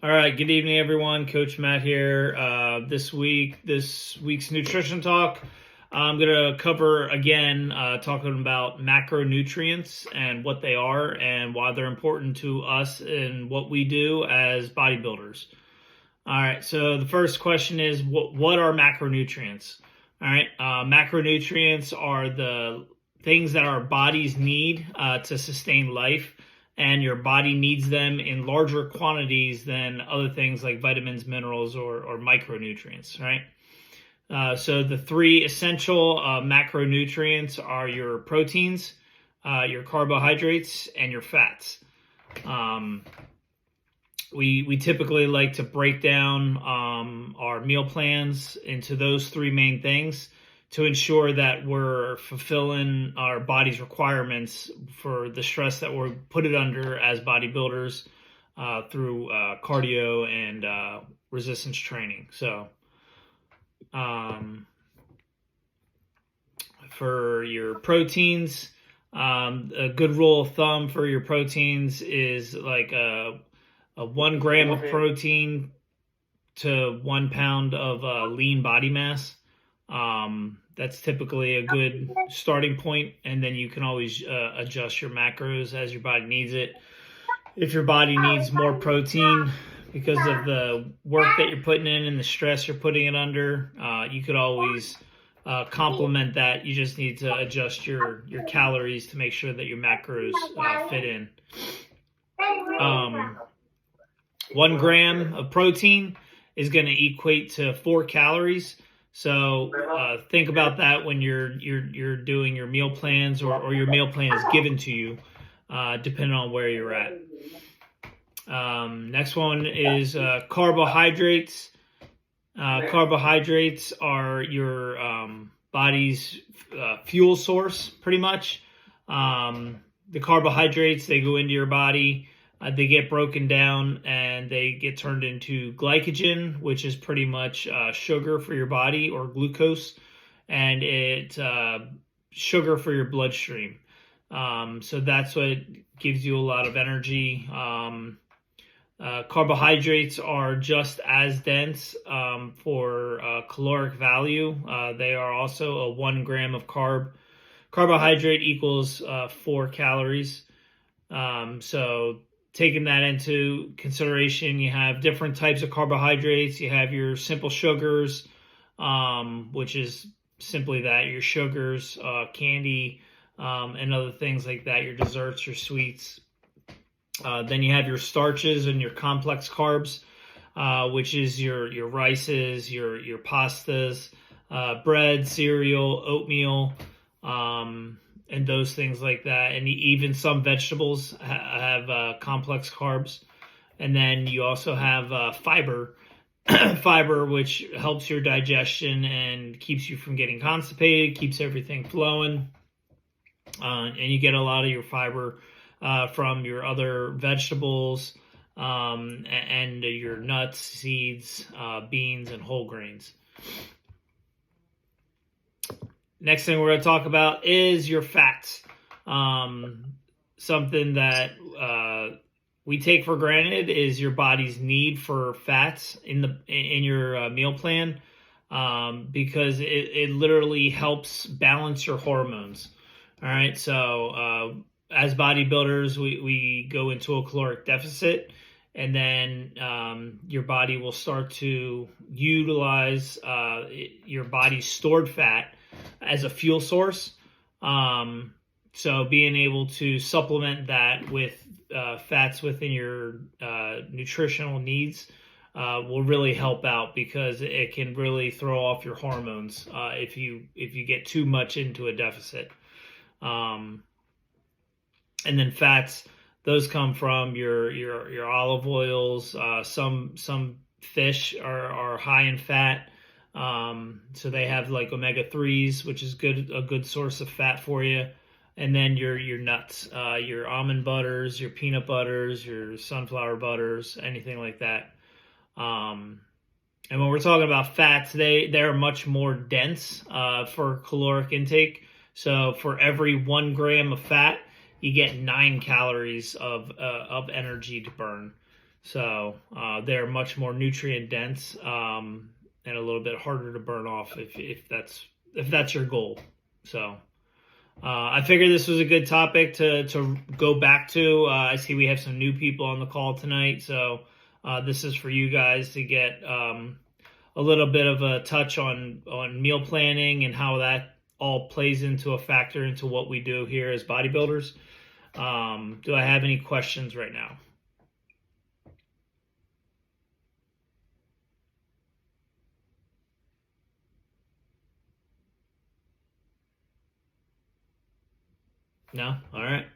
All right, good evening, everyone. Coach Matt here. This week's nutrition talk, I'm going to cover again, talking about macronutrients and what they are and why they're important to us and what we do as bodybuilders. All right, so the first question is, what are macronutrients? All right, macronutrients are the things that our bodies need to sustain life, and your body needs them in larger quantities than other things like vitamins, minerals, or micronutrients, right? So the three essential macronutrients are your proteins, your carbohydrates, and your fats. We typically like to break down our meal plans into those three main things to ensure that we're fulfilling our body's requirements for the stress that we're put it under as bodybuilders through cardio and resistance training. So for your proteins, a good rule of thumb for your proteins is like a 1 gram of protein to 1 pound of lean body mass. That's typically a good starting point, and then you can always adjust your macros as your body needs it. If your body needs more protein because of the work that you're putting in and the stress you're putting it under, you could always complement that. You just need to adjust your calories to make sure that your macros fit in. 1 gram of protein is going to equate to 4 calories. So think about that when you're doing your meal plans or your meal plan is given to you, depending on where you're at. Next one is carbohydrates. Carbohydrates are your body's fuel source, pretty much. The carbohydrates, they go into your body. They get broken down and they get turned into glycogen, which is pretty much sugar for your body, or glucose, and it's sugar for your bloodstream. So that's what gives you a lot of energy. Carbohydrates are just as dense for caloric value. They are also a 1 gram of carbohydrate equals 4 calories. So taking that into consideration, you have different types of carbohydrates. You have your simple sugars, which is simply that, your sugars, candy, and other things like that, your desserts, your sweets. Then you have your starches and your complex carbs, which is your rices, your pastas, bread, cereal, oatmeal, and those things like that. And even some vegetables have complex carbs. And then you also have fiber, fiber, which helps your digestion and keeps you from getting constipated, keeps everything flowing. And you get a lot of your fiber from your other vegetables and your nuts, seeds, beans, and whole grains. Next thing we're going to talk about is your fats. Something that we take for granted is your body's need for fats in your meal plan, because it literally helps balance your hormones. All right, so as bodybuilders, we go into a caloric deficit, and then your body will start to utilize your body's stored fat as a fuel source. So being able to supplement that with fats within your nutritional needs will really help out, because it can really throw off your hormones if you get too much into a deficit. And then fats, those come from your olive oils. Some fish are high in fat. So they have like omega-3s, which is a good source of fat for you. And then your nuts, your almond butters, your peanut butters, your sunflower butters, anything like that. And when we're talking about fats, they're much more dense for caloric intake. So for every 1 gram of fat, you get 9 calories of energy to burn. So they're much more nutrient dense, and a little bit harder to burn off if that's your goal. So I figured this was a good topic to go back to. I see we have some new people on the call tonight, so this is for you guys to get a little bit of a touch on meal planning and how that all plays into a factor into what we do here as bodybuilders. Do I have any questions right now? No? All right.